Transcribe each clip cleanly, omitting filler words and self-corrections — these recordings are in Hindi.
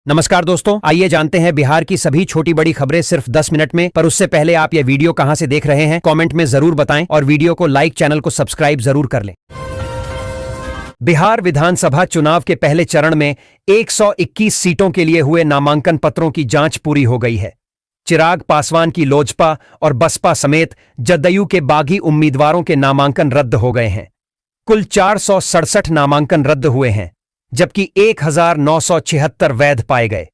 नमस्कार दोस्तों, आइए जानते हैं बिहार की सभी छोटी बड़ी खबरें सिर्फ 10 मिनट में। पर उससे पहले आप यह वीडियो कहां से देख रहे हैं कमेंट में जरूर बताएं और वीडियो को लाइक, चैनल को सब्सक्राइब जरूर कर लें। बिहार विधानसभा चुनाव के पहले चरण में 121 सीटों के लिए हुए नामांकन पत्रों की जांच पूरी हो गई है। चिराग पासवान की लोजपा और बसपा समेत जदयू के बागी उम्मीदवारों के नामांकन रद्द हो गए हैं। कुल 467 नामांकन रद्द हुए हैं, जबकि 1976 वैध पाए गए।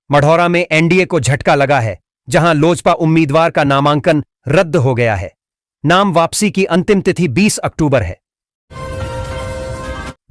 मढ़ौरा में एनडीए को झटका लगा है, जहां लोजपा उम्मीदवार का नामांकन रद्द हो गया है। नाम वापसी की अंतिम तिथि 20 अक्टूबर है।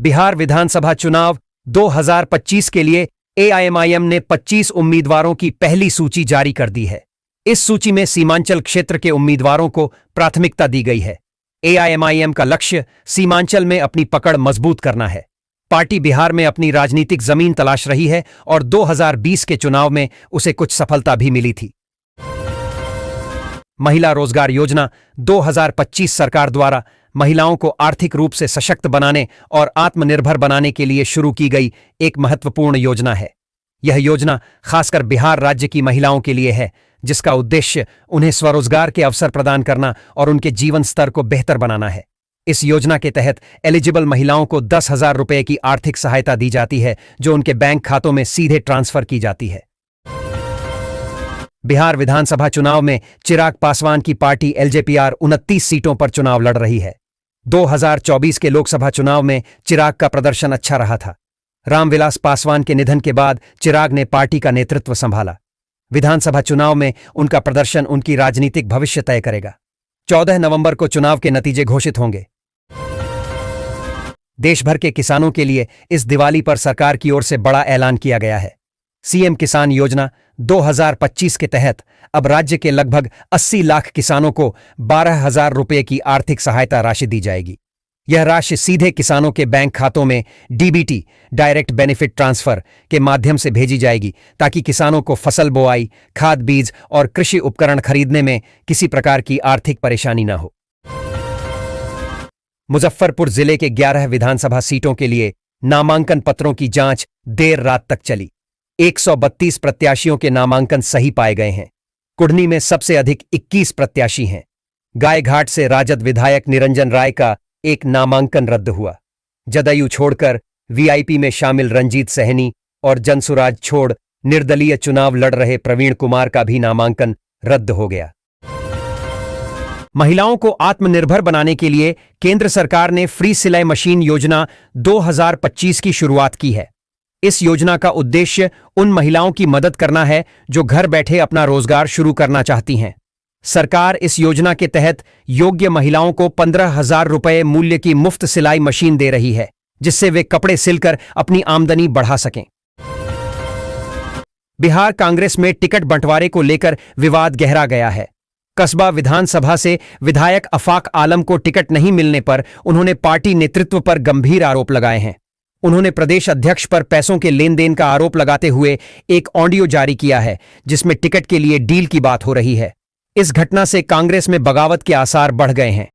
बिहार विधानसभा चुनाव 2025 के लिए एआईएमआईएम ने 25 उम्मीदवारों की पहली सूची जारी कर दी है। इस सूची में सीमांचल क्षेत्र के उम्मीदवारों को प्राथमिकता दी गई है। एआईएमआईएम का लक्ष्य सीमांचल में अपनी पकड़ मजबूत करना है। पार्टी बिहार में अपनी राजनीतिक जमीन तलाश रही है और 2020 के चुनाव में उसे कुछ सफलता भी मिली थी। महिला रोजगार योजना 2025 सरकार द्वारा महिलाओं को आर्थिक रूप से सशक्त बनाने और आत्मनिर्भर बनाने के लिए शुरू की गई एक महत्वपूर्ण योजना है। यह योजना खासकर बिहार राज्य की महिलाओं के लिए है, जिसका उद्देश्य उन्हें स्वरोजगार के अवसर प्रदान करना और उनके जीवन स्तर को बेहतर बनाना है। इस योजना के तहत एलिजिबल महिलाओं को 10,000 रुपये की आर्थिक सहायता दी जाती है, जो उनके बैंक खातों में सीधे ट्रांसफर की जाती है। बिहार विधानसभा चुनाव में चिराग पासवान की पार्टी एलजेपीआर 29 सीटों पर चुनाव लड़ रही है। 2024 के लोकसभा चुनाव में चिराग का प्रदर्शन अच्छा रहा था। रामविलास पासवान के निधन के बाद चिराग ने पार्टी का नेतृत्व संभाला। विधानसभा चुनाव में उनका प्रदर्शन उनकी राजनीतिक भविष्य तय करेगा। 14 नवंबर को चुनाव के नतीजे घोषित होंगे। देश भर के किसानों के लिए इस दिवाली पर सरकार की ओर से बड़ा ऐलान किया गया है। सीएम किसान योजना 2025 के तहत अब राज्य के लगभग 80 लाख किसानों को 12,000 रुपये की आर्थिक सहायता राशि दी जाएगी। यह राशि सीधे किसानों के बैंक खातों में डीबीटी डायरेक्ट बेनिफिट ट्रांसफर के माध्यम से भेजी जाएगी, ताकि किसानों को फसल बोआई, खाद बीज और कृषि उपकरण खरीदने में किसी प्रकार की आर्थिक परेशानी न हो। मुजफ्फरपुर जिले के 11 विधानसभा सीटों के लिए नामांकन पत्रों की जांच देर रात तक चली। 132 प्रत्याशियों के नामांकन सही पाए गए हैं। कुढ़नी में सबसे अधिक 21 प्रत्याशी हैं। गायघाट से राजद विधायक निरंजन राय का एक नामांकन रद्द हुआ। जदयू छोड़कर वीआईपी में शामिल रंजीत सहनी और जनसुराज छोड़ निर्दलीय चुनाव लड़ रहे प्रवीण कुमार का भी नामांकन रद्द हो गया। महिलाओं को आत्मनिर्भर बनाने के लिए केंद्र सरकार ने फ्री सिलाई मशीन योजना 2025 की शुरुआत की है। इस योजना का उद्देश्य उन महिलाओं की मदद करना है जो घर बैठे अपना रोजगार शुरू करना चाहती हैं। सरकार इस योजना के तहत योग्य महिलाओं को 15,000 रुपये मूल्य की मुफ्त सिलाई मशीन दे रही है, जिससे वे कपड़े सिलकर अपनी आमदनी बढ़ा सकें। बिहार कांग्रेस में टिकट बंटवारे को लेकर विवाद गहरा गया है। कस्बा विधानसभा से विधायक अफाक आलम को टिकट नहीं मिलने पर उन्होंने पार्टी नेतृत्व पर गंभीर आरोप लगाए हैं। उन्होंने प्रदेश अध्यक्ष पर पैसों के लेन देन का आरोप लगाते हुए एक ऑडियो जारी किया है, जिसमें टिकट के लिए डील की बात हो रही है। इस घटना से कांग्रेस में बगावत के आसार बढ़ गए हैं।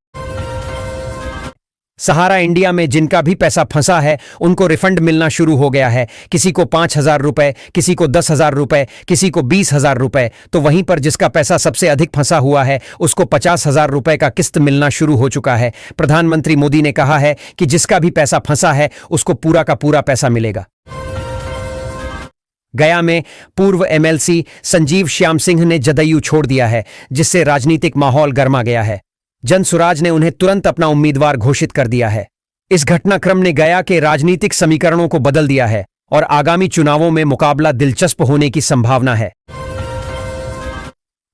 सहारा इंडिया में जिनका भी पैसा फंसा है, उनको रिफंड मिलना शुरू हो गया है। किसी को 5,000 रुपए, किसी को 10,000 रुपए, किसी को 20,000 रुपए, तो वहीं पर जिसका पैसा सबसे अधिक फंसा हुआ है, उसको 50,000 रुपए का किस्त मिलना शुरू हो चुका है। प्रधानमंत्री मोदी ने कहा है कि जिसका भी पैसा फंसा है, उसको पूरा का पूरा पैसा मिलेगा। गया में पूर्व एमएलसी संजीव श्याम सिंह ने जदयू छोड़ दिया है, जिससे राजनीतिक माहौल गर्मा गया है। जनसुराज ने उन्हें तुरंत अपना उम्मीदवार घोषित कर दिया है। इस घटनाक्रम ने गया के राजनीतिक समीकरणों को बदल दिया है और आगामी चुनावों में मुकाबला दिलचस्प होने की संभावना है।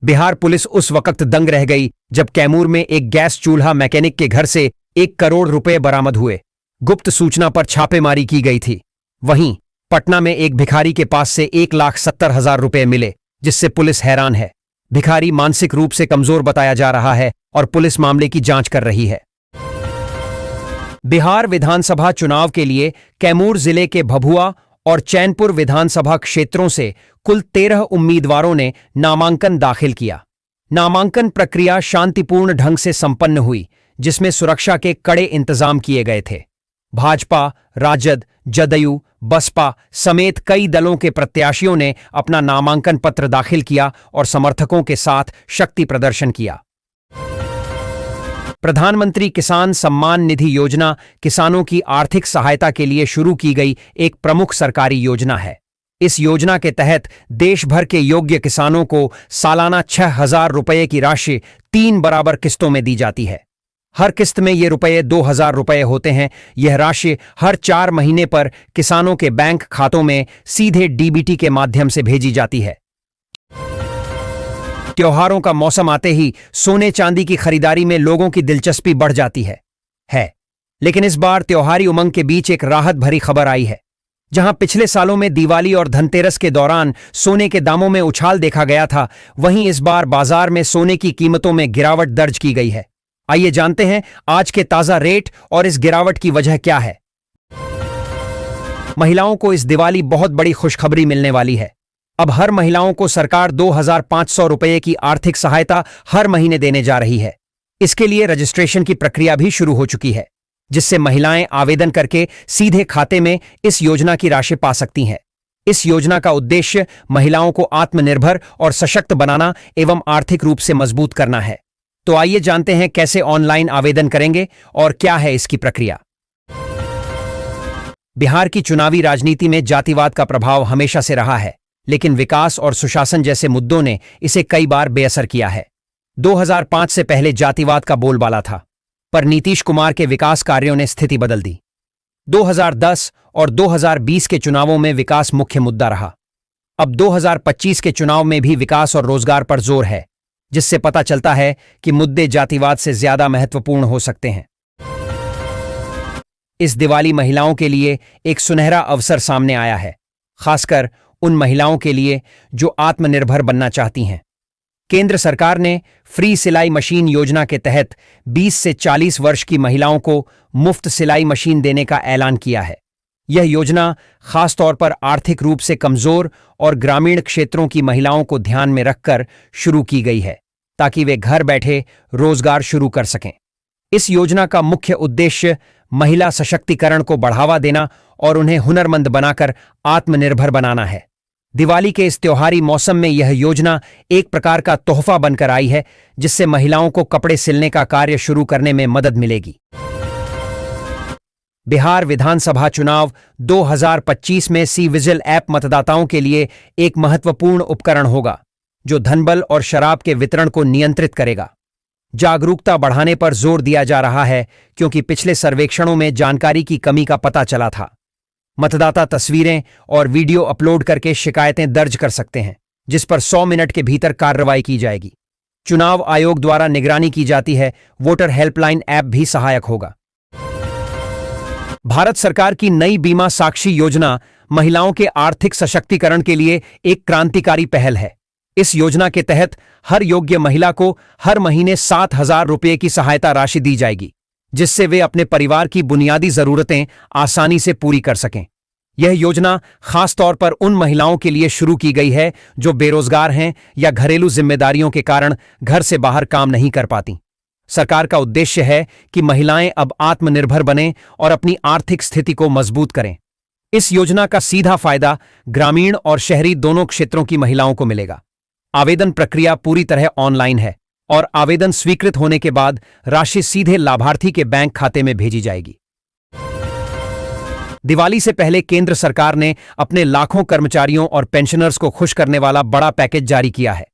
बिहार पुलिस उस वक्त दंग रह गई जब कैमूर में एक गैस चूल्हा मैकेनिक के घर से 1 करोड़ रुपए बरामद हुए। गुप्त सूचना पर छापेमारी की गई थी। वहीं पटना में एक भिखारी के पास से 1,70,000 रुपए मिले, जिससे पुलिस हैरान है। भिखारी मानसिक रूप से कमजोर बताया जा रहा है और पुलिस मामले की जांच कर रही है। बिहार विधानसभा चुनाव के लिए कैमूर जिले के भभुआ और चैनपुर विधानसभा क्षेत्रों से कुल 13 उम्मीदवारों ने नामांकन दाखिल किया। नामांकन प्रक्रिया शांतिपूर्ण ढंग से संपन्न हुई, जिसमें सुरक्षा के कड़े इंतजाम किए गए थे। भाजपा, राजद, जदयू, बसपा समेत कई दलों के प्रत्याशियों ने अपना नामांकन पत्र दाखिल किया और समर्थकों के साथ शक्ति प्रदर्शन किया। प्रधानमंत्री किसान सम्मान निधि योजना किसानों की आर्थिक सहायता के लिए शुरू की गई एक प्रमुख सरकारी योजना है। इस योजना के तहत देश भर के योग्य किसानों को सालाना 6,000 रुपये की राशि 3 बराबर किस्तों में दी जाती है। हर किस्त में ये रुपये 2,000 रुपये होते हैं। यह राशि हर 4 महीने पर किसानों के बैंक खातों में सीधे डीबीटी के माध्यम से भेजी जाती है। त्योहारों का मौसम आते ही सोने चांदी की खरीदारी में लोगों की दिलचस्पी बढ़ जाती है। लेकिन इस बार त्योहारी उमंग के बीच एक राहत भरी खबर आई है। जहां पिछले सालों में दिवाली और धनतेरस के दौरान सोने के दामों में उछाल देखा गया था, वहीं इस बार बाजार में सोने की कीमतों में गिरावट दर्ज की गई है। आइए जानते हैं आज के ताजा रेट और इस गिरावट की वजह क्या है। महिलाओं को इस दिवाली बहुत बड़ी खुशखबरी मिलने वाली है। अब हर महिलाओं को सरकार 2,500 रुपये की आर्थिक सहायता हर महीने देने जा रही है। इसके लिए रजिस्ट्रेशन की प्रक्रिया भी शुरू हो चुकी है, जिससे महिलाएं आवेदन करके सीधे खाते में इस योजना की राशि पा सकती हैं। इस योजना का उद्देश्य महिलाओं को आत्मनिर्भर और सशक्त बनाना एवं आर्थिक रूप से मजबूत करना है। तो आइए जानते हैं कैसे ऑनलाइन आवेदन करेंगे और क्या है इसकी प्रक्रिया। बिहार की चुनावी राजनीति में जातिवाद का प्रभाव हमेशा से रहा है, लेकिन विकास और सुशासन जैसे मुद्दों ने इसे कई बार बेअसर किया है। 2005 से पहले जातिवाद का बोलबाला था, पर नीतीश कुमार के विकास कार्यों ने स्थिति बदल दी। 2010 और 2020 के चुनावों में विकास मुख्य मुद्दा रहा। अब 2025 के चुनाव में भी विकास और रोजगार पर जोर है, जिससे पता चलता है कि मुद्दे जातिवाद से ज्यादा महत्वपूर्ण हो सकते हैं। इस दिवाली महिलाओं के लिए एक सुनहरा अवसर सामने आया है, खासकर उन महिलाओं के लिए जो आत्मनिर्भर बनना चाहती हैं। केंद्र सरकार ने फ्री सिलाई मशीन योजना के तहत 20 से 40 वर्ष की महिलाओं को मुफ्त सिलाई मशीन देने का ऐलान किया है। यह योजना खासतौर पर आर्थिक रूप से कमजोर और ग्रामीण क्षेत्रों की महिलाओं को ध्यान में रखकर शुरू की गई है, ताकि वे घर बैठे रोजगार शुरू कर सकें। इस योजना का मुख्य उद्देश्य महिला सशक्तिकरण को बढ़ावा देना और उन्हें हुनरमंद बनाकर आत्मनिर्भर बनाना है। दिवाली के इस त्योहारी मौसम में यह योजना एक प्रकार का तोहफा बनकर आई है, जिससे महिलाओं को कपड़े सिलने का कार्य शुरू करने में मदद मिलेगी। बिहार विधानसभा चुनाव 2025 में सी विजिल ऐप मतदाताओं के लिए एक महत्वपूर्ण उपकरण होगा, जो धनबल और शराब के वितरण को नियंत्रित करेगा। जागरूकता बढ़ाने पर जोर दिया जा रहा है, क्योंकि पिछले सर्वेक्षणों में जानकारी की कमी का पता चला था। मतदाता तस्वीरें और वीडियो अपलोड करके शिकायतें दर्ज कर सकते हैं, जिस पर 100 मिनट के भीतर कार्रवाई की जाएगी। चुनाव आयोग द्वारा निगरानी की जाती है। वोटर हेल्पलाइन ऐप भी सहायक होगा। भारत सरकार की नई बीमा साक्षी योजना महिलाओं के आर्थिक सशक्तिकरण के लिए एक क्रांतिकारी पहल है। इस योजना के तहत हर योग्य महिला को हर महीने 7,000 रुपये की सहायता राशि दी जाएगी, जिससे वे अपने परिवार की बुनियादी जरूरतें आसानी से पूरी कर सकें। यह योजना खास तौर पर उन महिलाओं के लिए शुरू की गई है जो बेरोजगार हैं या घरेलू जिम्मेदारियों के कारण घर से बाहर काम नहीं कर पाती। सरकार का उद्देश्य है कि महिलाएं अब आत्मनिर्भर बनें और अपनी आर्थिक स्थिति को मजबूत करें। इस योजना का सीधा फायदा ग्रामीण और शहरी दोनों क्षेत्रों की महिलाओं को मिलेगा। आवेदन प्रक्रिया पूरी तरह ऑनलाइन है और आवेदन स्वीकृत होने के बाद राशि सीधे लाभार्थी के बैंक खाते में भेजी जाएगी। दिवाली से पहले केंद्र सरकार ने अपने लाखों कर्मचारियों और पेंशनर्स को खुश करने वाला बड़ा पैकेज जारी किया है।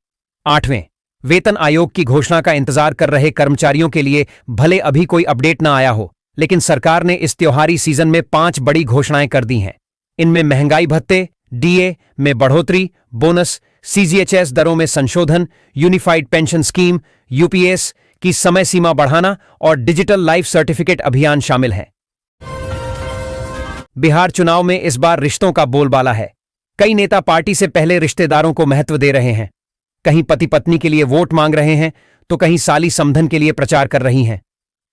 8वें वेतन आयोग की घोषणा का इंतजार कर रहे कर्मचारियों के लिए भले अभी कोई अपडेट न आया हो, लेकिन सरकार ने इस त्योहारी सीजन में 5 बड़ी घोषणाएं कर दी हैं। इनमें महंगाई भत्ते, डीए में बढ़ोतरी, बोनस, सीजीएचएस दरों में संशोधन, यूनिफाइड पेंशन स्कीम यूपीएस की समय सीमा बढ़ाना और डिजिटल लाइफ सर्टिफिकेट अभियान शामिल हैं। बिहार चुनाव में इस बार रिश्तों का बोलबाला है। कई नेता पार्टी से पहले रिश्तेदारों को महत्व दे रहे हैं। कहीं पति पत्नी के लिए वोट मांग रहे हैं, तो कहीं साली समधन के लिए प्रचार कर रही हैं।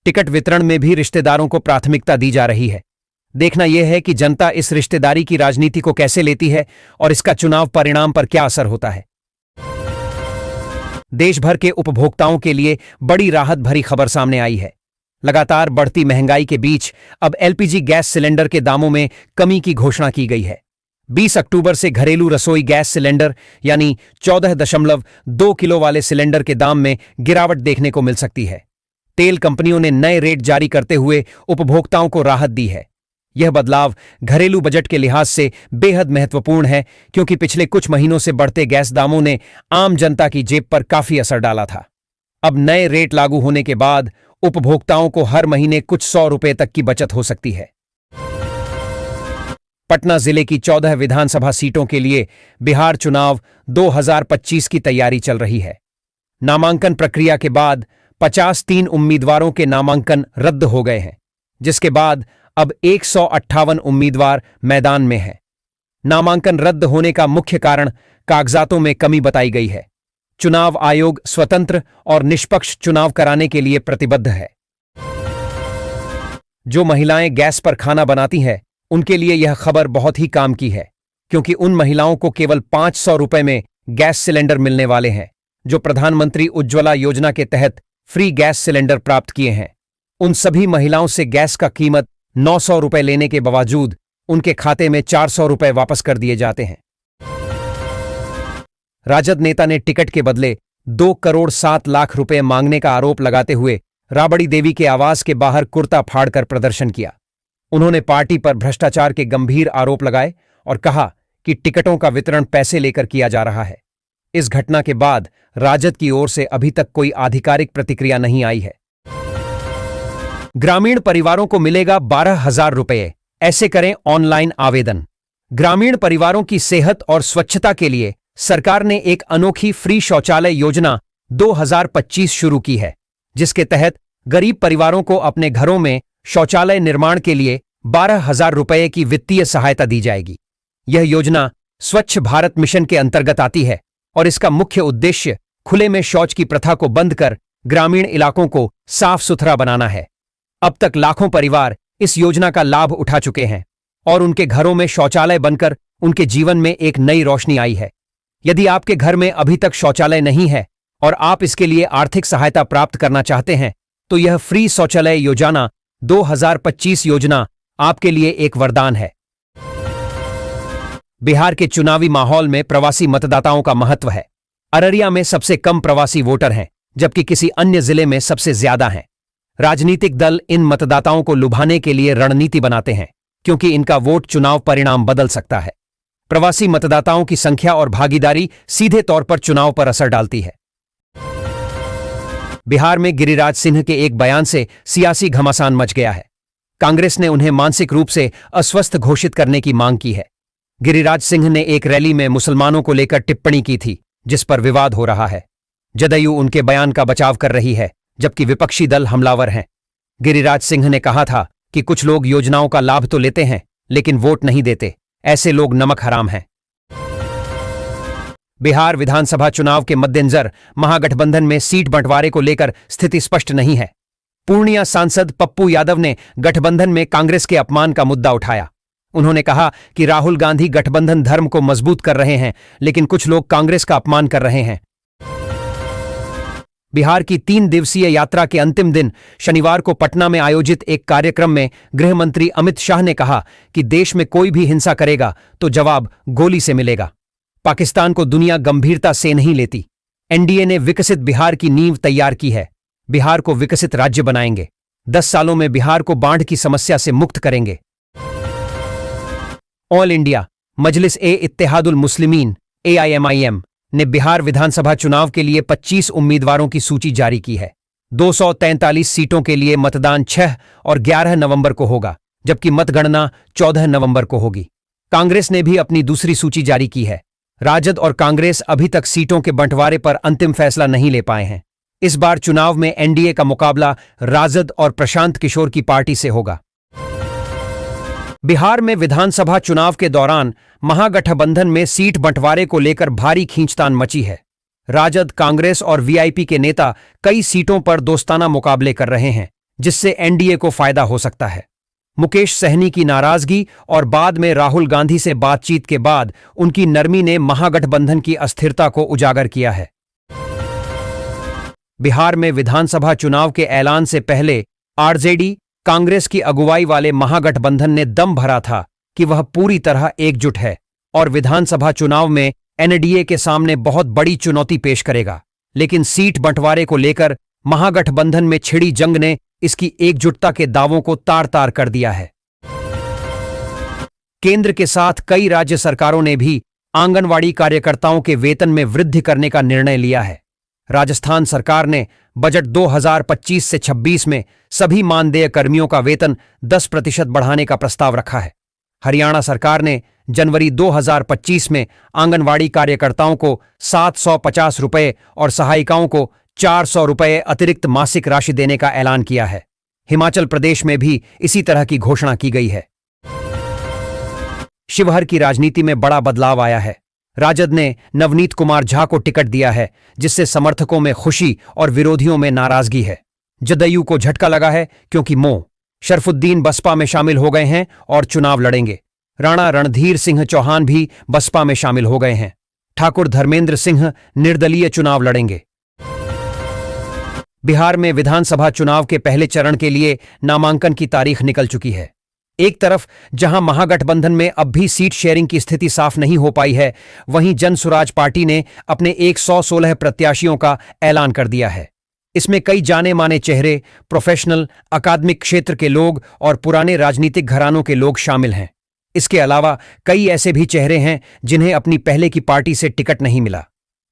टिकट वितरण में भी रिश्तेदारों को प्राथमिकता दी जा रही है। देखना यह है कि जनता इस रिश्तेदारी की राजनीति को कैसे लेती है और इसका चुनाव परिणाम पर क्या असर होता है। देश भर के उपभोक्ताओं के लिए बड़ी राहत भरी खबर सामने आई है। लगातार बढ़ती महंगाई के बीच अब एलपीजी गैस सिलेंडर के दामों में कमी की घोषणा की गई है। 20 अक्टूबर से घरेलू रसोई गैस सिलेंडर यानी 14.2 किलो वाले सिलेंडर के दाम में गिरावट देखने को मिल सकती है। तेल कंपनियों ने नए रेट जारी करते हुए उपभोक्ताओं को राहत दी है। यह बदलाव घरेलू बजट के लिहाज से बेहद महत्वपूर्ण है, क्योंकि पिछले कुछ महीनों से बढ़ते गैस दामों ने आम जनता की जेब पर काफी असर डाला था। अब नए रेट लागू होने के बाद उपभोक्ताओं को हर महीने कुछ 100 रुपए तक की बचत हो सकती है। पटना जिले की 14 विधानसभा सीटों के लिए बिहार चुनाव 2025 की तैयारी चल रही है। नामांकन प्रक्रिया के बाद 53 उम्मीदवारों के नामांकन रद्द हो गए हैं, जिसके बाद अब 158 उम्मीदवार मैदान में हैं। नामांकन रद्द होने का मुख्य कारण कागजातों में कमी बताई गई है। चुनाव आयोग स्वतंत्र और निष्पक्ष चुनाव कराने के लिए प्रतिबद्ध है। जो महिलाएं गैस पर खाना बनाती हैं, उनके लिए यह खबर बहुत ही काम की है, क्योंकि उन महिलाओं को केवल 500 रुपए में गैस सिलेंडर मिलने वाले हैं, जो प्रधानमंत्री उज्ज्वला योजना के तहत फ्री गैस सिलेंडर प्राप्त किए हैं। उन सभी महिलाओं से गैस का कीमत 900 रुपए लेने के बावजूद उनके खाते में 400 रुपए वापस कर दिए जाते हैं। राजद नेता ने टिकट के बदले 2 करोड़ 7 लाख रुपए मांगने का आरोप लगाते हुए राबड़ी देवी के आवास के बाहर कुर्ता फाड़कर प्रदर्शन किया। उन्होंने पार्टी पर भ्रष्टाचार के गंभीर आरोप लगाए और कहा कि टिकटों का वितरण पैसे लेकर किया जा रहा है। इस घटना के बाद राजद की ओर से अभी तक कोई आधिकारिक प्रतिक्रिया नहीं आई है। ग्रामीण परिवारों को मिलेगा 12,000 रुपये, ऐसे करें ऑनलाइन आवेदन। ग्रामीण परिवारों की सेहत और स्वच्छता के लिए सरकार ने एक अनोखी फ्री शौचालय योजना 2025 शुरू की है, जिसके तहत गरीब परिवारों को अपने घरों में शौचालय निर्माण के लिए 12,000 रुपये की वित्तीय सहायता दी जाएगी। यह योजना स्वच्छ भारत मिशन के अंतर्गत आती है और इसका मुख्य उद्देश्य खुले में शौच की प्रथा को बंद कर ग्रामीण इलाकों को साफ सुथरा बनाना है। अब तक लाखों परिवार इस योजना का लाभ उठा चुके हैं और उनके घरों में शौचालय बनकर उनके जीवन में एक नई रोशनी आई है। यदि आपके घर में अभी तक शौचालय नहीं है और आप इसके लिए आर्थिक सहायता प्राप्त करना चाहते हैं, तो यह फ्री शौचालय योजना 2025 योजना आपके लिए एक वरदान है। बिहार के चुनावी माहौल में प्रवासी मतदाताओं का महत्व है। अररिया में सबसे कम प्रवासी वोटर हैं, जबकि किसी अन्य जिले में सबसे ज्यादा हैं। राजनीतिक दल इन मतदाताओं को लुभाने के लिए रणनीति बनाते हैं, क्योंकि इनका वोट चुनाव परिणाम बदल सकता है। प्रवासी मतदाताओं की संख्या और भागीदारी सीधे तौर पर चुनाव पर असर डालती है। बिहार में गिरिराज सिंह के एक बयान से सियासी घमासान मच गया है। कांग्रेस ने उन्हें मानसिक रूप से अस्वस्थ घोषित करने की मांग की है। गिरिराज सिंह ने एक रैली में मुसलमानों को लेकर टिप्पणी की थी, जिस पर विवाद हो रहा है। जदयू उनके बयान का बचाव कर रही है, जबकि विपक्षी दल हमलावर हैं। गिरिराज सिंह ने कहा था कि कुछ लोग योजनाओं का लाभ तो लेते हैं, लेकिन वोट नहीं देते। ऐसे लोग नमक हराम हैं। बिहार विधानसभा चुनाव के मद्देनजर महागठबंधन में सीट बंटवारे को लेकर स्थिति स्पष्ट नहीं है। पूर्णिया सांसद पप्पू यादव ने गठबंधन में कांग्रेस के अपमान का मुद्दा उठाया। उन्होंने कहा कि राहुल गांधी गठबंधन धर्म को मजबूत कर रहे हैं, लेकिन कुछ लोग कांग्रेस का अपमान कर रहे हैं। बिहार की 3 दिवसीय यात्रा के अंतिम दिन शनिवार को पटना में आयोजित एक कार्यक्रम में गृह मंत्री अमित शाह ने कहा कि देश में कोई भी हिंसा करेगा तो जवाब गोली से मिलेगा। पाकिस्तान को दुनिया गंभीरता से नहीं लेती। एनडीए ने विकसित बिहार की नींव तैयार की है। बिहार को विकसित राज्य बनाएंगे। 10 सालों में बिहार को बाढ़ की समस्या से मुक्त करेंगे। ऑल इंडिया मजलिस-ए-इत्तेहादुल मुस्लिमीन AIMIM ने बिहार विधानसभा चुनाव के लिए 25 उम्मीदवारों की सूची जारी की है। 243 सीटों के लिए मतदान 6 और 11 नवंबर को होगा, जबकि मतगणना 14 नवंबर को होगी। कांग्रेस ने भी अपनी दूसरी सूची जारी की है। राजद और कांग्रेस अभी तक सीटों के बंटवारे पर अंतिम फैसला नहीं ले पाए हैं। इस बार चुनाव में एनडीए का मुकाबला राजद और प्रशांत किशोर की पार्टी से होगा। बिहार में विधानसभा चुनाव के दौरान महागठबंधन में सीट बंटवारे को लेकर भारी खींचतान मची है। राजद, कांग्रेस और वीआईपी के नेता कई सीटों पर दोस्ताना मुकाबले कर रहे हैं, जिससे एनडीए को फायदा हो सकता है। मुकेश सहनी की नाराजगी और बाद में राहुल गांधी से बातचीत के बाद उनकी नरमी ने महागठबंधन की अस्थिरता को उजागर किया है। बिहार में विधानसभा चुनाव के ऐलान से पहले आरजेडी कांग्रेस की अगुवाई वाले महागठबंधन ने दम भरा था कि वह पूरी तरह एकजुट है और विधानसभा चुनाव में एनडीए के सामने बहुत बड़ी चुनौती पेश करेगा, लेकिन सीट बंटवारे को लेकर महागठबंधन में छिड़ी जंग ने इसकी एकजुटता के दावों को तार-तार कर दिया है। केंद्र के साथ कई राज्य सरकारों ने भी आंगनवाड़ी कार्यकर्ताओं के वेतन में वृद्धि करने का निर्णय लिया है। राजस्थान सरकार ने बजट 2025 से 26 में सभी मानदेय कर्मियों का वेतन 10% बढ़ाने का प्रस्ताव रखा है। हरियाणा सरकार ने जनवरी 2025 में आंगनवाड़ी कार्यकर्ताओं को 750 रुपये और सहायिकाओं को 400 रुपये अतिरिक्त मासिक राशि देने का ऐलान किया है। हिमाचल प्रदेश में भी इसी तरह की घोषणा की गई है। शिवहर की राजनीति में बड़ा बदलाव आया है। राजद ने नवनीत कुमार झा को टिकट दिया है, जिससे समर्थकों में खुशी और विरोधियों में नाराजगी है। जदयू को झटका लगा है क्योंकि शरफुद्दीन बसपा में शामिल हो गए हैं और चुनाव लड़ेंगे। राणा रणधीर सिंह चौहान भी बसपा में शामिल हो गए हैं। ठाकुर धर्मेंद्र सिंह निर्दलीय चुनाव लड़ेंगे। बिहार में विधानसभा चुनाव के पहले चरण के लिए नामांकन की तारीख निकल चुकी है। एक तरफ जहां महागठबंधन में अब भी सीट शेयरिंग की स्थिति साफ नहीं हो पाई है, वहीं जनसुराज पार्टी ने अपने 116 प्रत्याशियों का ऐलान कर दिया है। इसमें कई जाने माने चेहरे, प्रोफेशनल, अकादमिक क्षेत्र के लोग और पुराने राजनीतिक घरानों के लोग शामिल हैं। इसके अलावा कई ऐसे भी चेहरे हैं जिन्हें अपनी पहले की पार्टी से टिकट नहीं मिला।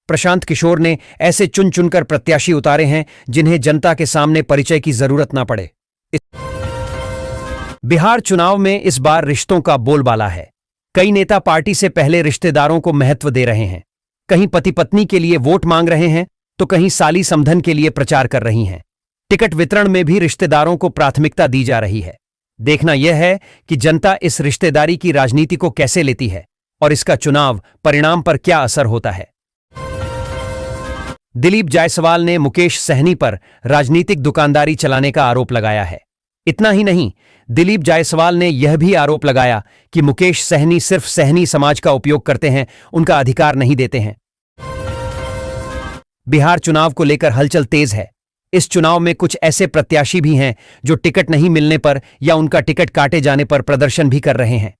प्रशांत किशोर ने ऐसे चुन चुनकर प्रत्याशी उतारे हैं जिन्हें जनता के सामने परिचय की जरूरत ना पड़े। बिहार चुनाव में इस बार रिश्तों का बोलबाला है। कई नेता पार्टी से पहले रिश्तेदारों को महत्व दे रहे हैं। कहीं पति पत्नी के लिए वोट मांग रहे हैं तो कहीं साली समधन के लिए प्रचार कर रही हैं। टिकट वितरण में भी रिश्तेदारों को प्राथमिकता दी जा रही है। देखना यह है कि जनता इस रिश्तेदारी की राजनीति को कैसे लेती है और इसका चुनाव परिणाम पर क्या असर होता है। दिलीप जायसवाल ने मुकेश सहनी पर राजनीतिक दुकानदारी चलाने का आरोप लगाया है। इतना ही नहीं, दिलीप जायसवाल ने यह भी आरोप लगाया कि मुकेश सहनी सिर्फ सहनी समाज का उपयोग करते हैं, उनका अधिकार नहीं देते हैं। बिहार चुनाव को लेकर हलचल तेज है। इस चुनाव में कुछ ऐसे प्रत्याशी भी हैं जो टिकट नहीं मिलने पर या उनका टिकट काटे जाने पर प्रदर्शन भी कर रहे हैं।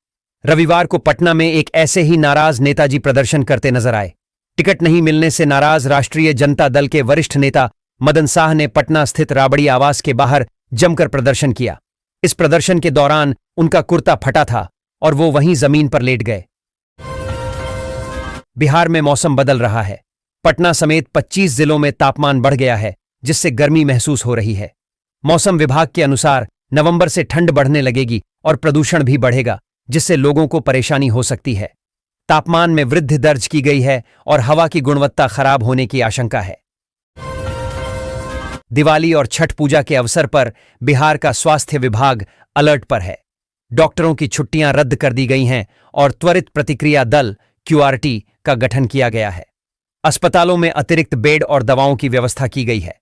रविवार को पटना में एक ऐसे ही नाराज नेताजी प्रदर्शन करते नजर आए। टिकट नहीं मिलने से नाराज राष्ट्रीय जनता दल के वरिष्ठ नेता मदन शाह ने पटना स्थित राबड़ी आवास के बाहर जमकर प्रदर्शन किया। इस प्रदर्शन के दौरान उनका कुर्ता फटा था और वो वहीं जमीन पर लेट गए। बिहार में मौसम बदल रहा है। पटना समेत 25 जिलों में तापमान बढ़ गया है, जिससे गर्मी महसूस हो रही है। मौसम विभाग के अनुसार नवंबर से ठंड बढ़ने लगेगी और प्रदूषण भी बढ़ेगा, जिससे लोगों को परेशानी हो सकती है। तापमान में वृद्धि दर्ज की गई है और हवा की गुणवत्ता खराब होने की आशंका है। दिवाली और छठ पूजा के अवसर पर बिहार का स्वास्थ्य विभाग अलर्ट पर है। डॉक्टरों की छुट्टियां रद्द कर दी गई हैं और त्वरित प्रतिक्रिया दल क्यूआरटी का गठन किया गया है। अस्पतालों में अतिरिक्त बेड और दवाओं की व्यवस्था की गई है।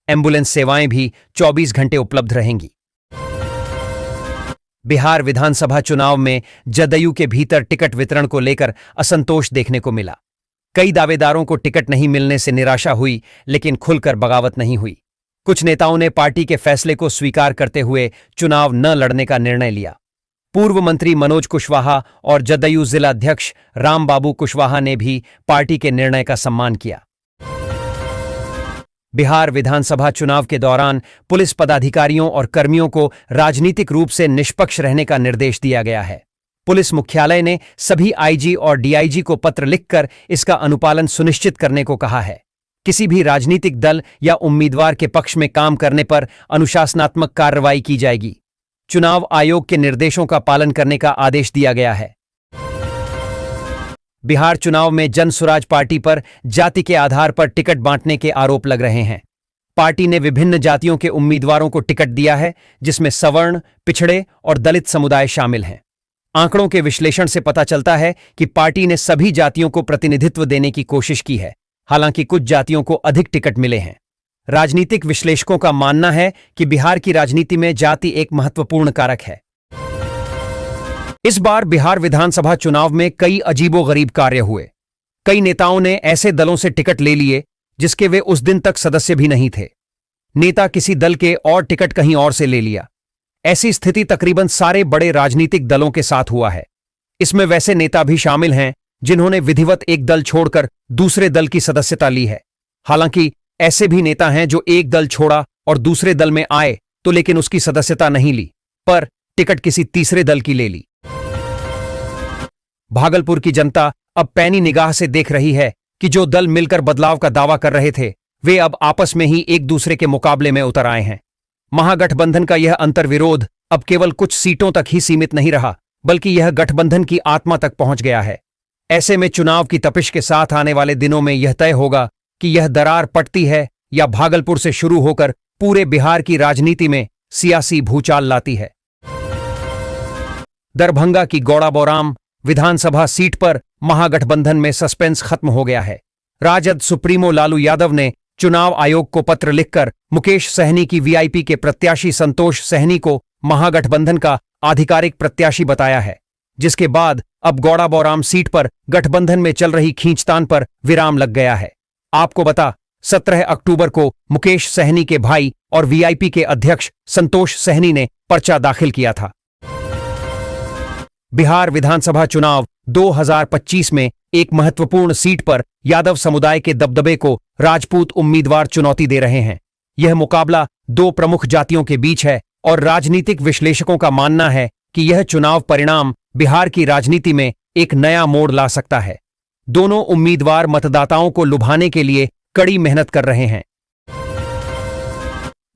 एम्बुलेंस सेवाएं भी 24 घंटे उपलब्ध रहेंगी। बिहार विधानसभा चुनाव में जदयू के भीतर टिकट वितरण को लेकर असंतोष देखने को मिला। कई दावेदारों को टिकट नहीं मिलने से निराशा हुई, लेकिन खुलकर बगावत नहीं हुई। कुछ नेताओं ने पार्टी के फैसले को स्वीकार करते हुए चुनाव न लड़ने का निर्णय लिया। पूर्व मंत्री मनोज कुशवाहा और जदयू जिलाध्यक्ष रामबाबू कुशवाहा ने भी पार्टी के निर्णय का सम्मान किया। बिहार विधानसभा चुनाव के दौरान पुलिस पदाधिकारियों और कर्मियों को राजनीतिक रूप से निष्पक्ष रहने का निर्देश दिया गया है। पुलिस मुख्यालय ने सभी आईजी और डीआईजी को पत्र लिखकर इसका अनुपालन सुनिश्चित करने को कहा है। किसी भी राजनीतिक दल या उम्मीदवार के पक्ष में काम करने पर अनुशासनात्मक कार्रवाई की जाएगी। चुनाव आयोग के निर्देशों का पालन करने का आदेश दिया गया है। बिहार चुनाव में जनसुराज पार्टी पर जाति के आधार पर टिकट बांटने के आरोप लग रहे हैं। पार्टी ने विभिन्न जातियों के उम्मीदवारों को टिकट दिया है, जिसमें सवर्ण, पिछड़े और दलित समुदाय शामिल हैं। आंकड़ों के विश्लेषण से पता चलता है कि पार्टी ने सभी जातियों को प्रतिनिधित्व देने की कोशिश की है, हालांकि कुछ जातियों को अधिक टिकट मिले हैं। राजनीतिक विश्लेषकों का मानना है कि बिहार की राजनीति में जाति एक महत्वपूर्ण कारक है। इस बार बिहार विधानसभा चुनाव में कई अजीबोगरीब कार्य हुए। कई नेताओं ने ऐसे दलों से टिकट ले लिए जिसके वे उस दिन तक सदस्य भी नहीं थे। नेता किसी दल के और टिकट कहीं और से ले लिया। ऐसी स्थिति तकरीबन सारे बड़े राजनीतिक दलों के साथ हुआ है। इसमें वैसे नेता भी शामिल हैं जिन्होंने विधिवत एक दल छोड़कर दूसरे दल की सदस्यता ली है। हालांकि ऐसे भी नेता हैं जो एक दल छोड़ा और दूसरे दल में आए तो लेकिन उसकी सदस्यता नहीं ली, पर टिकट किसी तीसरे दल की ले ली। भागलपुर की जनता अब पैनी निगाह से देख रही है कि जो दल मिलकर बदलाव का दावा कर रहे थे वे अब आपस में ही एक दूसरे के मुकाबले में उतर आए हैं। महागठबंधन का यह अंतर्विरोध अब केवल कुछ सीटों तक ही सीमित नहीं रहा, बल्कि यह गठबंधन की आत्मा तक पहुंच गया है। ऐसे में चुनाव की तपिश के साथ आने वाले दिनों में यह तय होगा कि यह दरार पटती है या भागलपुर से शुरू होकर पूरे बिहार की राजनीति में सियासी भूचाल लाती है। दरभंगा की गौड़ाबौराम विधानसभा सीट पर महागठबंधन में सस्पेंस खत्म हो गया है। राजद सुप्रीमो लालू यादव ने चुनाव आयोग को पत्र लिखकर मुकेश सहनी की वीआईपी के प्रत्याशी संतोष सहनी को महागठबंधन का आधिकारिक प्रत्याशी बताया है, जिसके बाद अब गौड़ाबौराम सीट पर गठबंधन में चल रही खींचतान पर विराम लग गया है। आपको बता 17 अक्टूबर को मुकेश सहनी के भाई और वीआईपी के अध्यक्ष संतोष सहनी ने पर्चा दाखिल किया था। बिहार विधानसभा चुनाव 2025 में एक महत्वपूर्ण सीट पर यादव समुदाय के दबदबे को राजपूत उम्मीदवार चुनौती दे रहे हैं। यह मुकाबला दो प्रमुख जातियों के बीच है और राजनीतिक विश्लेषकों का मानना है कि यह चुनाव परिणाम बिहार की राजनीति में एक नया मोड़ ला सकता है। दोनों उम्मीदवार मतदाताओं को लुभाने के लिए कड़ी मेहनत कर रहे हैं।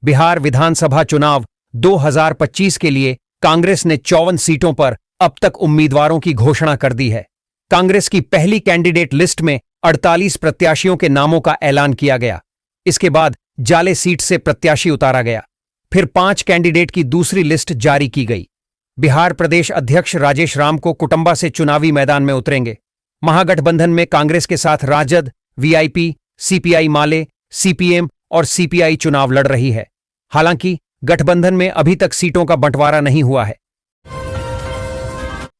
बिहार विधानसभा चुनाव 2025 के लिए कांग्रेस ने 54 सीटों पर अब तक उम्मीदवारों की घोषणा कर दी है। कांग्रेस की पहली कैंडिडेट लिस्ट में 48 प्रत्याशियों के नामों का ऐलान किया गया। इसके बाद जाले सीट से प्रत्याशी उतारा गया। फिर 5 कैंडिडेट की दूसरी लिस्ट जारी की गई। बिहार प्रदेश अध्यक्ष राजेश राम को कुटुंबा से चुनावी मैदान में उतरेंगे। महागठबंधन में कांग्रेस के साथ राजद, वीआईपी, सीपीआई माले, सीपीएम और सीपीआई चुनाव लड़ रही है। हालांकि गठबंधन में अभी तक सीटों का बंटवारा नहीं हुआ है।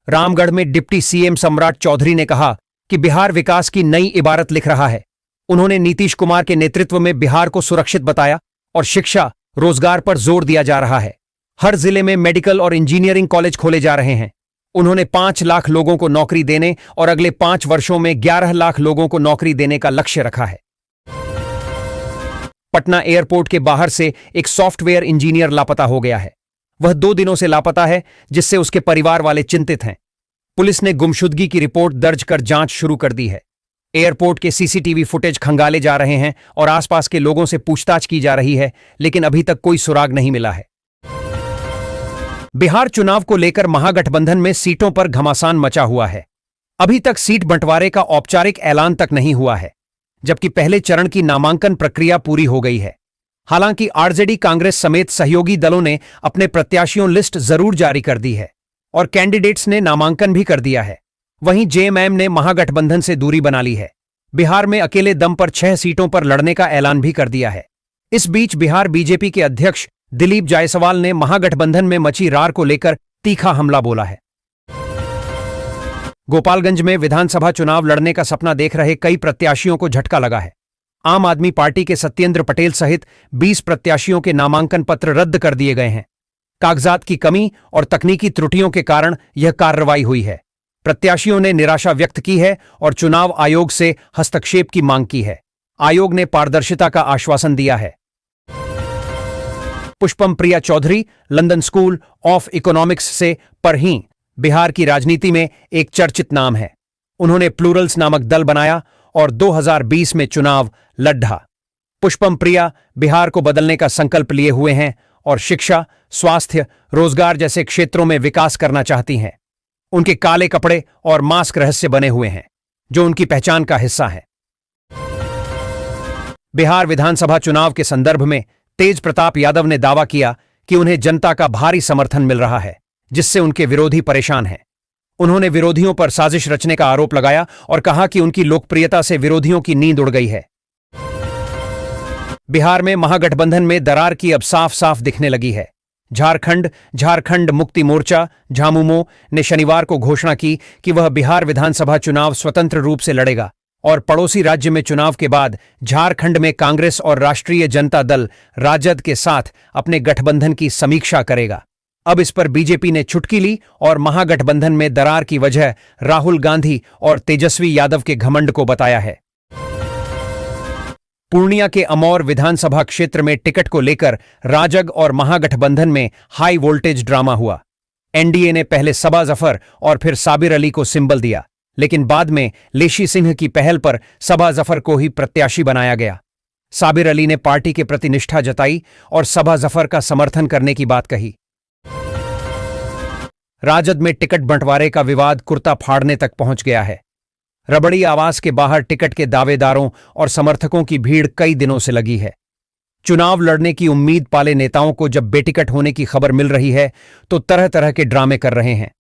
रामगढ़ में डिप्टी सीएम सम्राट चौधरी ने कहा कि बिहार विकास की नई इबारत लिख रहा है। उन्होंने नीतीश कुमार के नेतृत्व में बिहार को सुरक्षित बताया और शिक्षा, रोजगार पर जोर दिया जा रहा है। हर जिले में मेडिकल और इंजीनियरिंग कॉलेज खोले जा रहे हैं। उन्होंने 5 लाख लोगों को नौकरी देने और अगले 5 वर्षों में 11 लाख लोगों को नौकरी देने का लक्ष्य रखा है। पटना एयरपोर्ट के बाहर से एक सॉफ्टवेयर इंजीनियर लापता हो गया है। वह 2 दिनों से लापता है, जिससे उसके परिवार वाले चिंतित हैं। पुलिस ने गुमशुदगी की रिपोर्ट दर्ज कर जांच शुरू कर दी है। एयरपोर्ट के सीसीटीवी फुटेज खंगाले जा रहे हैं और आसपास के लोगों से पूछताछ की जा रही है, लेकिन अभी तक कोई सुराग नहीं मिला है। बिहार चुनाव को लेकर महागठबंधन में सीटों पर घमासान मचा हुआ है। अभी तक सीट बंटवारे का औपचारिक ऐलान तक नहीं हुआ है, जबकि पहले चरण की नामांकन प्रक्रिया पूरी हो गई है। हालांकि आरजेडी, कांग्रेस समेत सहयोगी दलों ने अपने प्रत्याशियों लिस्ट जरूर जारी कर दी है और कैंडिडेट्स ने नामांकन भी कर दिया है। वहीं जेएमएम ने महागठबंधन से दूरी बना ली है। बिहार में अकेले दम पर 6 सीटों पर लड़ने का ऐलान भी कर दिया है। इस बीच बिहार बीजेपी के अध्यक्ष दिलीप जायसवाल ने महागठबंधन में मची रार को लेकर तीखा हमला बोला है। गोपालगंज में विधानसभा चुनाव लड़ने का सपना देख रहे कई प्रत्याशियों को झटका लगा है। आम आदमी पार्टी के सत्येंद्र पटेल सहित 20 प्रत्याशियों के नामांकन पत्र रद्द कर दिए गए हैं। कागजात की कमी और तकनीकी त्रुटियों के कारण यह कार्रवाई हुई है। प्रत्याशियों ने निराशा व्यक्त की है और चुनाव आयोग से हस्तक्षेप की मांग की है। आयोग ने पारदर्शिता का आश्वासन दिया है। Pushpam Priya Chaudhary London School of Economics से परहीं बिहार की राजनीति में एक चर्चित नाम है। उन्होंने प्लूरल्स नामक दल बनाया और 2020 में चुनाव लड़ा। पुष्पम प्रिया बिहार को बदलने का संकल्प लिए हुए हैं और शिक्षा, स्वास्थ्य, रोजगार जैसे क्षेत्रों में विकास करना चाहती हैं। उनके काले कपड़े और मास्क रहस्य बने हुए हैं, जो उनकी पहचान का हिस्सा है। बिहार विधानसभा चुनाव के संदर्भ में तेज प्रताप यादव ने दावा किया कि उन्हें जनता का भारी समर्थन मिल रहा है, जिससे उनके विरोधी परेशान हैं। उन्होंने विरोधियों पर साजिश रचने का आरोप लगाया और कहा कि उनकी लोकप्रियता से विरोधियों की नींद उड़ गई है। बिहार में महागठबंधन में दरार की अब साफ साफ दिखने लगी है। झारखंड मुक्ति मोर्चा झामुमो ने शनिवार को घोषणा की कि वह बिहार विधानसभा चुनाव स्वतंत्र रूप से लड़ेगा और पड़ोसी राज्य में चुनाव के बाद झारखंड में कांग्रेस और राष्ट्रीय जनता दल राजद के साथ अपने गठबंधन की समीक्षा करेगा। अब इस पर बीजेपी ने चुटकी ली और महागठबंधन में दरार की वजह राहुल गांधी और तेजस्वी यादव के घमंड को बताया है। पूर्णिया के अमौर विधानसभा क्षेत्र में टिकट को लेकर राजग और महागठबंधन में हाई वोल्टेज ड्रामा हुआ। एनडीए ने पहले सबा जफर और फिर साबिर अली को सिंबल दिया, लेकिन बाद में लेशी सिंह की पहल पर सबा जफर को ही प्रत्याशी बनाया गया। साबिर अली ने पार्टी के प्रति निष्ठा जताई और सबा जफर का समर्थन करने की बात कही। राजद में टिकट बंटवारे का विवाद कुर्ता फाड़ने तक पहुंच गया है। रबड़ी आवास के बाहर टिकट के दावेदारों और समर्थकों की भीड़ कई दिनों से लगी है। चुनाव लड़ने की उम्मीद पाले नेताओं को जब बेटिकट होने की खबर मिल रही है तो तरह तरह के ड्रामे कर रहे हैं।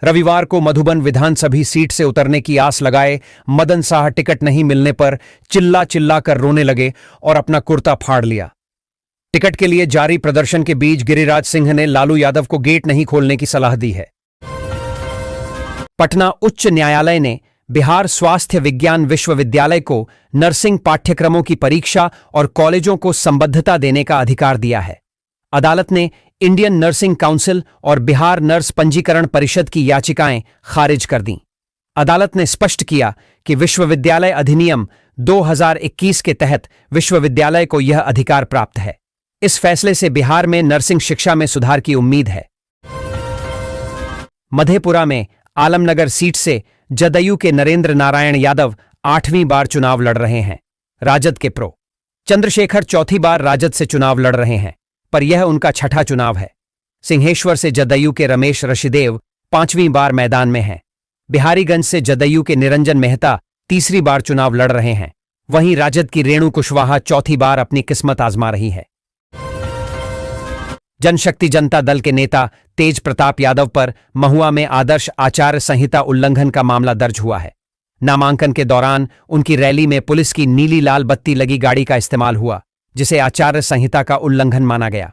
रविवार को मधुबन विधानसभा सीट से उतरने की आस लगाए मदन साह टिकट नहीं मिलने पर चिल्ला चिल्ला कर रोने लगे और अपना कुर्ता फाड़ लिया। टिकट के लिए जारी प्रदर्शन के बीच गिरिराज सिंह ने लालू यादव को गेट नहीं खोलने की सलाह दी है। पटना उच्च न्यायालय ने बिहार स्वास्थ्य विज्ञान विश्वविद्यालय को नर्सिंग पाठ्यक्रमों की परीक्षा और कॉलेजों को संबद्धता देने का अधिकार दिया है। अदालत ने इंडियन नर्सिंग काउंसिल और बिहार नर्स पंजीकरण परिषद की याचिकाएं खारिज कर दीं। अदालत ने स्पष्ट किया कि विश्वविद्यालय अधिनियम 2021 के तहत विश्वविद्यालय को यह अधिकार प्राप्त है। इस फैसले से बिहार में नर्सिंग शिक्षा में सुधार की उम्मीद है। मधेपुरा में आलमनगर सीट से जदयू के नरेंद्र नारायण यादव 8वीं बार चुनाव लड़ रहे हैं। राजद के प्रो चंद्रशेखर चौथी बार राजद से चुनाव लड़ रहे हैं, पर यह उनका छठा चुनाव है। सिंहेश्वर से जदयू के रमेश ऋषिदेव 5वीं बार मैदान में हैं। बिहारीगंज से जदयू के निरंजन मेहता तीसरी बार चुनाव लड़ रहे हैं। वहीं राजद की रेणु कुशवाहा चौथी बार अपनी किस्मत आजमा रही है। जनशक्ति जनता दल के नेता तेज प्रताप यादव पर महुआ में आदर्श आचार संहिता उल्लंघन का मामला दर्ज हुआ है। नामांकन के दौरान उनकी रैली में पुलिस की नीली लाल बत्ती लगी गाड़ी का इस्तेमाल हुआ, जिसे आचार संहिता का उल्लंघन माना गया।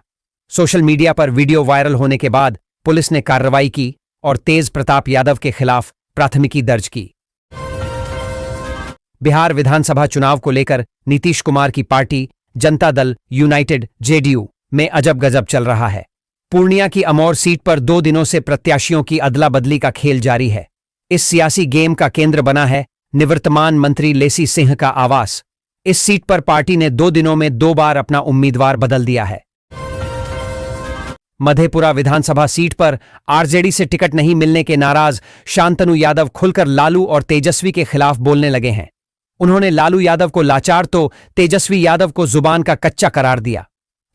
सोशल मीडिया पर वीडियो वायरल होने के बाद पुलिस ने कार्रवाई की और तेज प्रताप यादव के खिलाफ प्राथमिकी दर्ज की। बिहार विधानसभा चुनाव को लेकर नीतीश कुमार की party Janata Dal United JDU में अजब गजब चल रहा है। पूर्णिया की अमौर सीट पर 2 दिनों से प्रत्याशियों की अदला बदली का खेल जारी है। इस सियासी गेम का केंद्र बना है निवर्तमान मंत्री लेसी सिंह का आवास। इस सीट पर पार्टी ने 2 दिनों में 2 बार अपना उम्मीदवार बदल दिया है। मधेपुरा विधानसभा सीट पर आरजेडी से टिकट नहीं मिलने के नाराज शांतनु यादव खुलकर लालू और तेजस्वी के खिलाफ बोलने लगे हैं। उन्होंने लालू यादव को लाचार तो तेजस्वी यादव को जुबान का कच्चा करार दिया।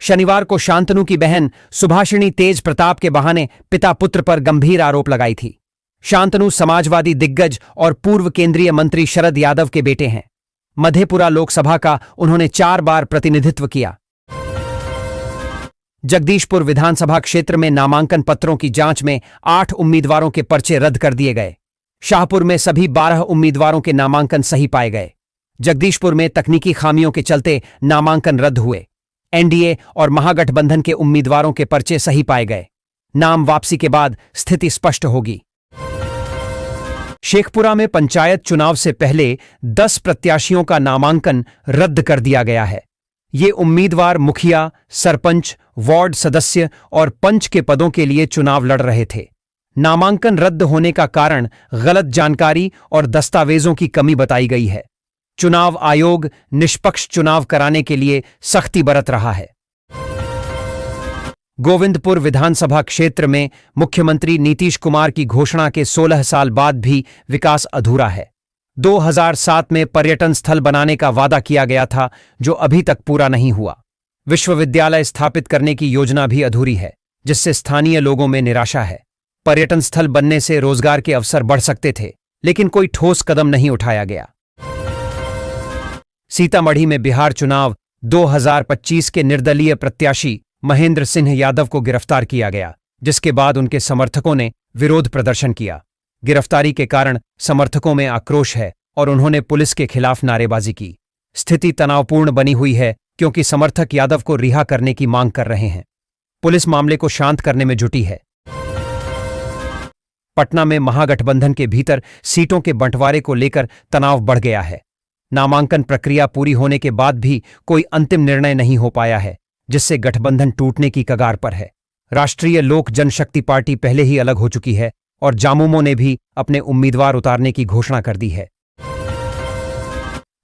शनिवार को शांतनु की बहन सुभाषिणी तेज प्रताप के बहाने पिता पुत्र पर गंभीर आरोप लगाई थी। शांतनु समाजवादी दिग्गज और पूर्व केंद्रीय मंत्री शरद यादव के बेटे हैं। मधेपुरा लोकसभा का उन्होंने 4 बार प्रतिनिधित्व किया। जगदीशपुर विधानसभा क्षेत्र में नामांकन पत्रों की जांच में 8 उम्मीदवारों के पर्चे रद्द कर दिए गए। शाहपुर में सभी 12 उम्मीदवारों के नामांकन सही पाए गए। जगदीशपुर में तकनीकी खामियों के चलते नामांकन रद्द हुए। एनडीए और महागठबंधन के उम्मीदवारों के पर्चे सही पाए गए। नाम वापसी के बाद स्थिति स्पष्ट होगी। शेखपुरा में पंचायत चुनाव से पहले 10 प्रत्याशियों का नामांकन रद्द कर दिया गया है। ये उम्मीदवार मुखिया, सरपंच, वार्ड सदस्य और पंच के पदों के लिए चुनाव लड़ रहे थे। नामांकन रद्द होने का कारण गलत जानकारी और दस्तावेजों की कमी बताई गई है। चुनाव आयोग निष्पक्ष चुनाव कराने के लिए सख्ती बरत रहा है। गोविंदपुर विधानसभा क्षेत्र में मुख्यमंत्री नीतीश कुमार की घोषणा के 16 साल बाद भी विकास अधूरा है। 2007 में पर्यटन स्थल बनाने का वादा किया गया था, जो अभी तक पूरा नहीं हुआ। विश्वविद्यालय स्थापित करने की योजना भी अधूरी है, जिससे स्थानीय लोगों में निराशा है। पर्यटन स्थल बनने से रोजगार के अवसर बढ़ सकते थे, लेकिन कोई ठोस कदम नहीं उठाया गया। सीतामढ़ी में बिहार चुनाव 2025 के निर्दलीय प्रत्याशी महेंद्र सिंह यादव को गिरफ्तार किया गया, जिसके बाद उनके समर्थकों ने विरोध प्रदर्शन किया। गिरफ्तारी के कारण समर्थकों में आक्रोश है और उन्होंने पुलिस के खिलाफ नारेबाजी की। स्थिति तनावपूर्ण बनी हुई है क्योंकि समर्थक यादव को रिहा करने की मांग कर रहे हैं। पुलिस मामले को शांत करने में जुटी है। पटना में महागठबंधन के भीतर सीटों के बंटवारे को लेकर तनाव बढ़ गया है। नामांकन प्रक्रिया पूरी होने के बाद भी कोई अंतिम निर्णय नहीं हो पाया है, जिससे गठबंधन टूटने की कगार पर है। राष्ट्रीय लोक जनशक्ति पार्टी पहले ही अलग हो चुकी है और जामुमो ने भी अपने उम्मीदवार उतारने की घोषणा कर दी है।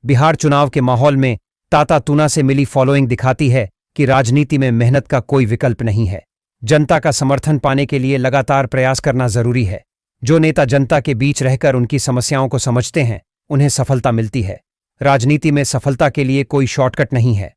बिहार चुनाव के माहौल में ताता तूना से मिली फॉलोइंग दिखाती है कि राजनीति में मेहनत का कोई विकल्प नहीं है। जनता का समर्थन पाने के लिए लगातार प्रयास करना जरूरी है। जो नेता जनता के बीच रहकर उनकी समस्याओं को समझते हैं, उन्हें सफलता मिलती है। राजनीति में सफलता के लिए कोई शॉर्टकट नहीं है।